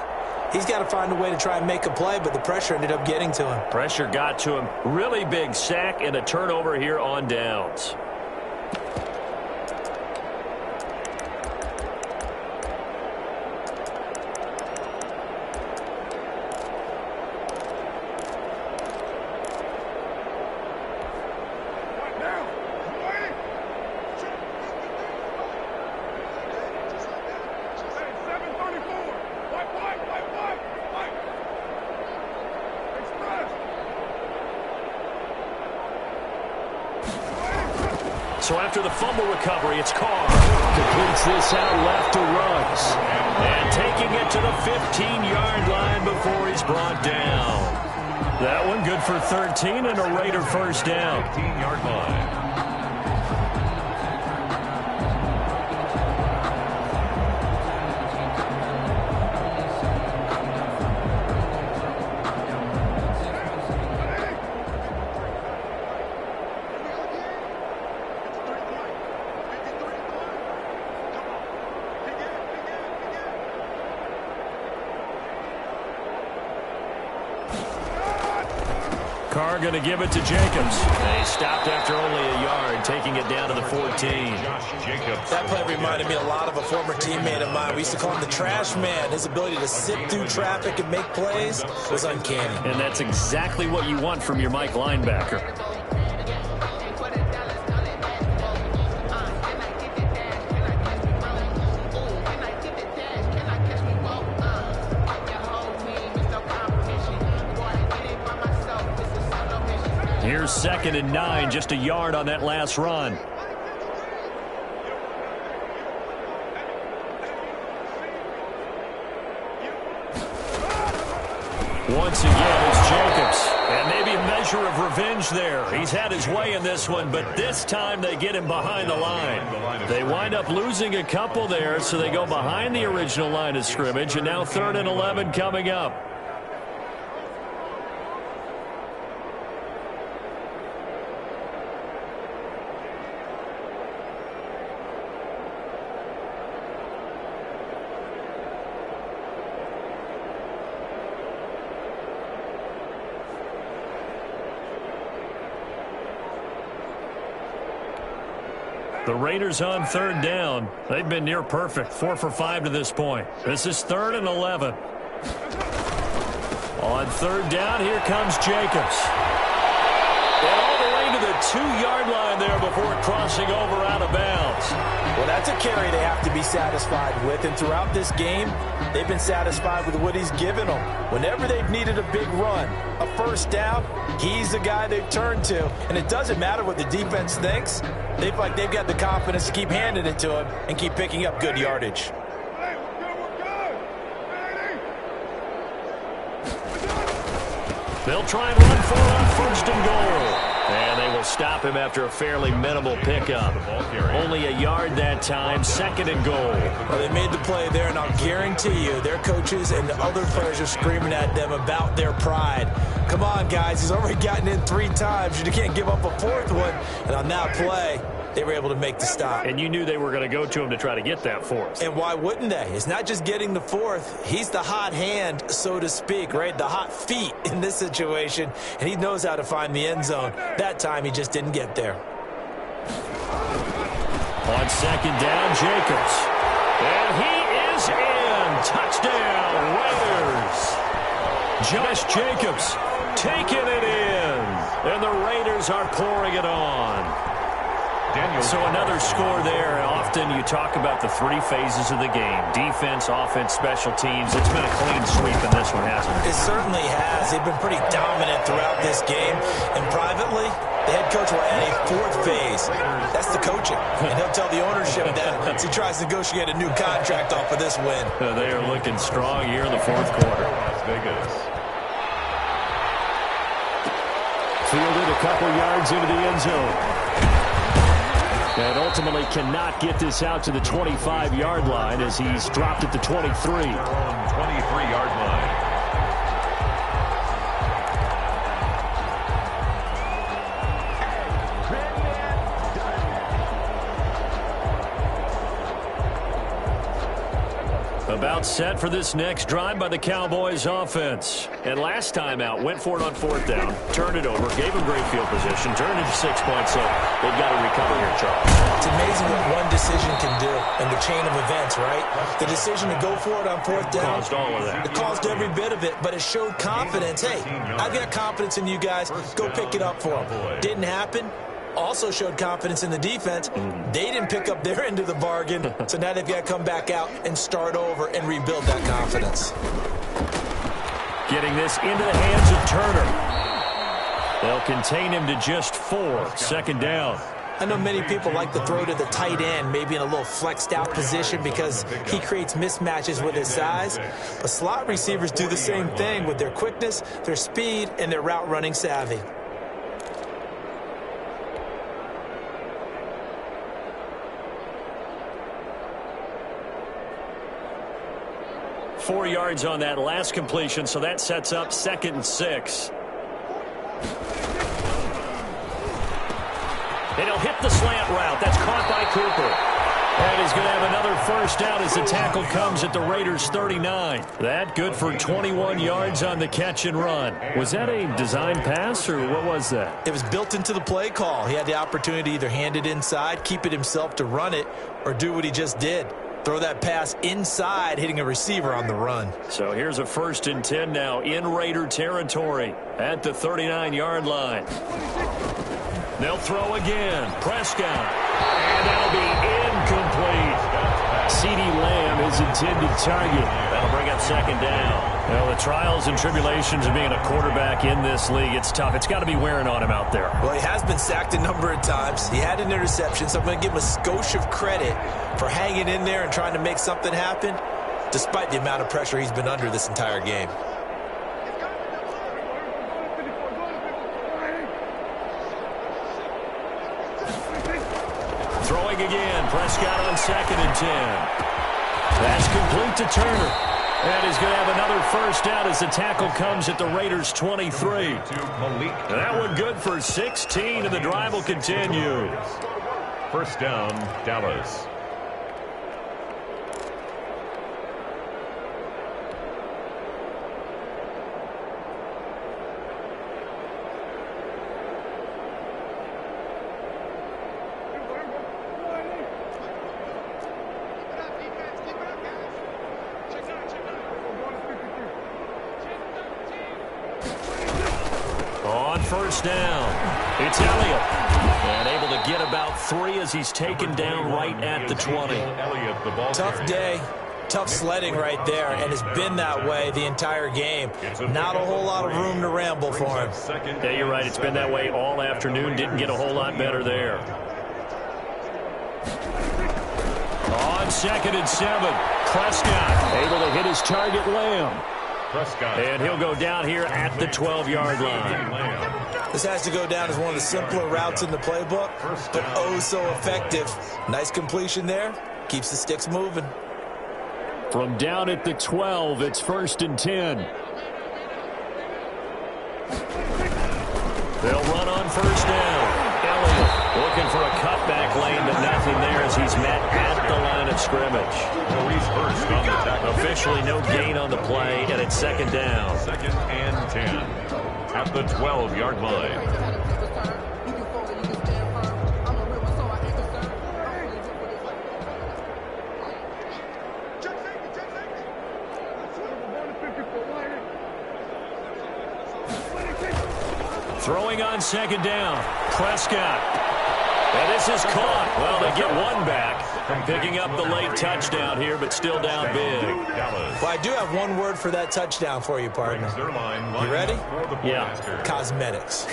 He's got to find a way to try and make a play, but the pressure ended up getting to him. Pressure got to him. Really big sack and a turnover here on downs. So after the fumble recovery, it's Carr. Completes this out left to Ruggs. And taking it to the 15-yard line before he's brought down. That one good for 13 and a Raider first down. 15-yard line. Carr going to give it to Jacobs. They stopped after only a yard, taking it down to the 14. That play reminded me a lot of a former teammate of mine. We used to call him the trash man. His ability to sit through traffic and make plays was uncanny. And that's exactly what you want from your Mike linebacker. Here's 2nd and 9, just a yard on that last run. Once again, it's Jacobs. And maybe a measure of revenge there. He's had his way in this one, but this time they get him behind the line. They wind up losing a couple there, so they go behind the original line of scrimmage, and now 3rd and 11 coming up. The Raiders on 3rd down. They've been near perfect, 4 for 5 to this point. This is 3rd and 11. On 3rd down, here comes Jacobs. And all the way to the 2-yard line there before crossing over out of bounds. Well, that's a carry they have to be satisfied with, and throughout this game, they've been satisfied with what he's given them. Whenever they've needed a big run, a first down, he's the guy they've turned to. And it doesn't matter what the defense thinks. They've got the confidence to keep handing it to him and keep picking up good yardage. They'll try and run for it on 1st and goal. And they will stop him after a fairly minimal pickup. Only a yard that time, 2nd and goal. Well, they made the play there, and I'll guarantee you their coaches and the other players are screaming at them about their pride. Come on, guys. He's already gotten in 3 times. You can't give up a 4th one. And on that play, they were able to make the stop. And you knew they were going to go to him to try to get that 4th. And why wouldn't they? It's not just getting the 4th. He's the hot hand, so to speak, right? The hot feet in this situation. And he knows how to find the end zone. That time, he just didn't get there. On 2nd down, Jacobs. And he is in. Touchdown, Raiders. Josh Jacobs taking it in. And the Raiders are pouring it on. So another score there. Often you talk about the 3 phases of the game. Defense, offense, special teams. It's been a clean sweep in this one, hasn't it? It certainly has. They've been pretty dominant throughout this game. And privately, the head coach will add a 4th phase. That's the coaching. And he'll tell the ownership that as he tries to negotiate a new contract off of this win. They are looking strong here in the 4th quarter. Las Vegas. Fielded a couple yards into the end zone. And ultimately cannot get this out to the 25-yard line as he's dropped at the 23. 23-yard line. About set for this next drive by the Cowboys offense. And last time out, went for it on 4th down, turned it over, gave him great field position, turned into 6 points, so they've got to recover here, Charles. It's amazing what one decision can do in the chain of events, right? The decision to go for it on 4th down. Caused all of that. It caused every bit of it, but it showed confidence. Hey, I've got confidence in you guys. Go pick it up for them. Didn't happen. Also showed confidence in the defense. They didn't pick up their end of the bargain, so now they've got to come back out and start over and rebuild that confidence. Getting this into the hands of Turner. They'll contain him to just 4. 2nd down. I know many people like to throw to the tight end, maybe in a little flexed out position because he creates mismatches with his size. But slot receivers do the same thing with their quickness, their speed, and their route running savvy. Four yards on that last completion, so that sets up 2nd and 6. And he'll hit the slant route. That's caught by Cooper. And he's going to have another first down as the tackle comes at the Raiders' 39. That good for 21 yards on the catch and run. Was that a design pass, or what was that? It was built into the play call. He had the opportunity to either hand it inside, keep it himself to run it, or do what he just did. Throw that pass inside, hitting a receiver on the run. So here's a 1st and 10 now in Raider territory at the 39-yard line. They'll throw again. Prescott. And that'll be incomplete. CeeDee Lamb is intended target. That'll bring up 2nd down. Well, the trials and tribulations of being a quarterback in this league, it's tough. It's got to be wearing on him out there. Well, he has been sacked a number of times. He had an interception, so I'm going to give him a skosh of credit for hanging in there and trying to make something happen, despite the amount of pressure he's been under this entire game. Throwing again. Prescott on 2nd and 10. That's complete to Turner. And he's going to have another first down as the tackle comes at the Raiders' 23. That one good for 16, and the drive will continue. First down, Dallas. First down. It's Elliott. And able to get about 3 as he's taken down right at the 20. Tough day. Tough sledding right there, and it's been that way the entire game. Not a whole lot of room to ramble for him. Yeah, you're right. It's been that way all afternoon. Didn't get a whole lot better there. On 2nd and 7, Prescott able to hit his target, Lamb. And he'll go down here at the 12-yard line. This has to go down as one of the simpler routes in the playbook, but oh so effective. Nice completion there. Keeps the sticks moving. From down at the 12, it's 1st and 10. They'll run on first down. Elliott looking for a cutback lane, but nothing there as he's met at the line of scrimmage. Officially no gain on the play, and it's 2nd down. 2nd and 10 at the 12-yard line. Throwing on 2nd down. Prescott. And this is caught. Well, they get one back from picking up the late touchdown here, but still down big. Well, I do have one word for that touchdown for you, partner. You ready? Yeah. Cosmetics.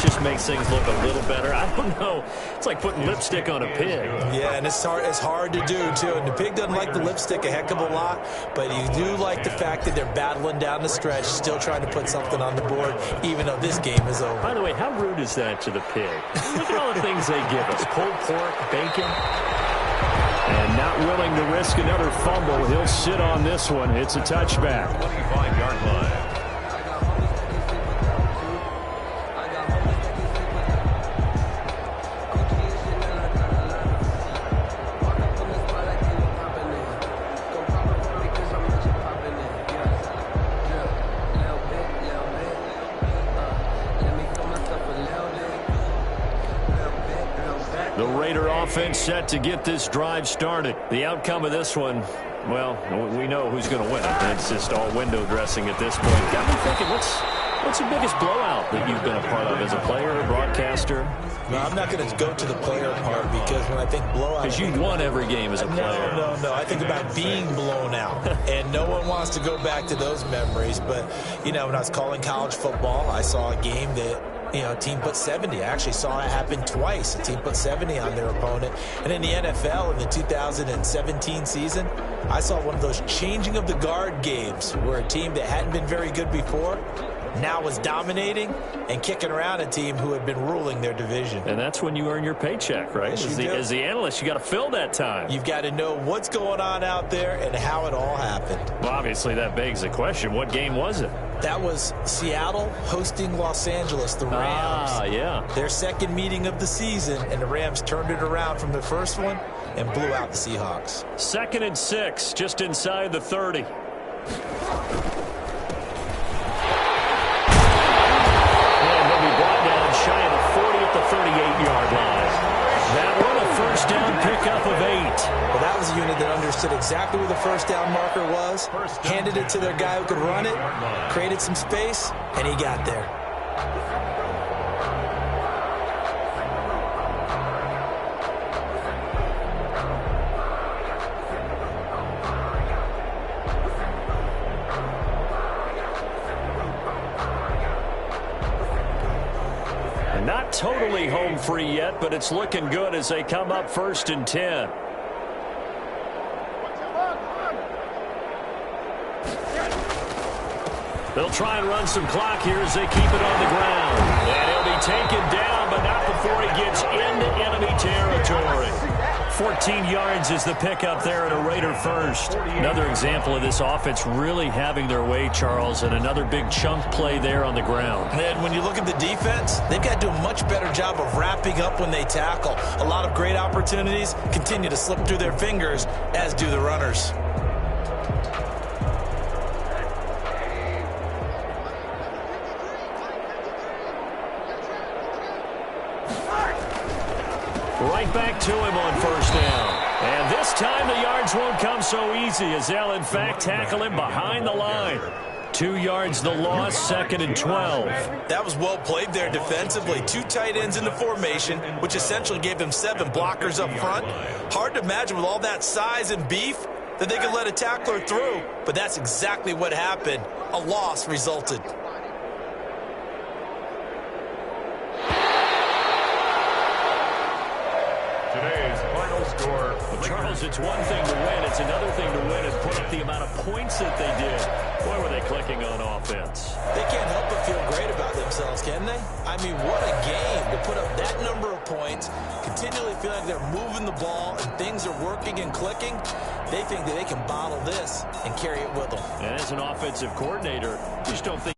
Just makes things look a little better. I don't know. It's like putting lipstick on a pig. Yeah, and it's hard to do, too. And the pig doesn't like the lipstick a heck of a lot, but you do like the fact that they're battling down the stretch, still trying to put something on the board, even though this game is over. By the way, how rude is that to the pig? Look at all the things they give us. Pulled pork, bacon. And not willing to risk another fumble. He'll sit on this one. It's a touchback. 25-yard line. Offense set to get this drive started. The outcome of this one, well, we know who's going to win it. It's just all window dressing at this point. Got me thinking, what's the biggest blowout that you've been a part of as a player or broadcaster? No, I'm not going to go to the player part because when I think blowout... Because you've won every game as a player. No. I think about being blown out. And no one wants to go back to those memories. But, you know, when I was calling college football, I saw a game that... a team put 70. I actually saw it happen twice. A team put 70 on their opponent. And in the NFL in the 2017 season, I saw one of those changing of the guard games where a team that hadn't been very good before now was dominating and kicking around a team who had been ruling their division. And that's when you earn your paycheck, right? Yes, As the analyst, you got to fill that time. You've got to know what's going on out there and how it all happened. Well, obviously, that begs the question, what game was it? That was Seattle hosting Los Angeles, the Rams. Yeah. Their second meeting of the season, and the Rams turned it around from the first one and blew out the Seahawks. 2nd and 6, just inside the 30. Shy of the 40 at the 38-yard line. That one, a first down pickup of 8. Well, that was a unit that understood exactly where the first down marker was, handed it to their guy who could run it, created some space, and he got there. Not totally home free yet, but it's looking good as they come up 1st and 10. They'll try and run some clock here as they keep it on the ground. And he'll be taken down, but not before he gets into enemy territory. 14 yards is the pickup there at a Raider first. Another example of this offense really having their way, Charles, and another big chunk play there on the ground. And when you look at the defense, they've got to do a much better job of wrapping up when they tackle. A lot of great opportunities continue to slip through their fingers, as do the runners. Right back to him on first down. And this time the yards won't come so easy as they'll, in fact, tackle him behind the line. 2 yards the loss, 2nd and 12. That was well played there defensively. 2 tight ends in the formation, which essentially gave them 7 blockers up front. Hard to imagine with all that size and beef that they could let a tackler through, but that's exactly what happened. A loss resulted. Today's final score. Well, Charles, it's one thing to win. It's another thing to win and put up the amount of points that they did. Boy, were they clicking on offense. They can't help but feel great about themselves, can they? I mean, what a game to put up that number of points, continually feel like they're moving the ball and things are working and clicking. They think that they can bottle this and carry it with them. And as an offensive coordinator, you just don't think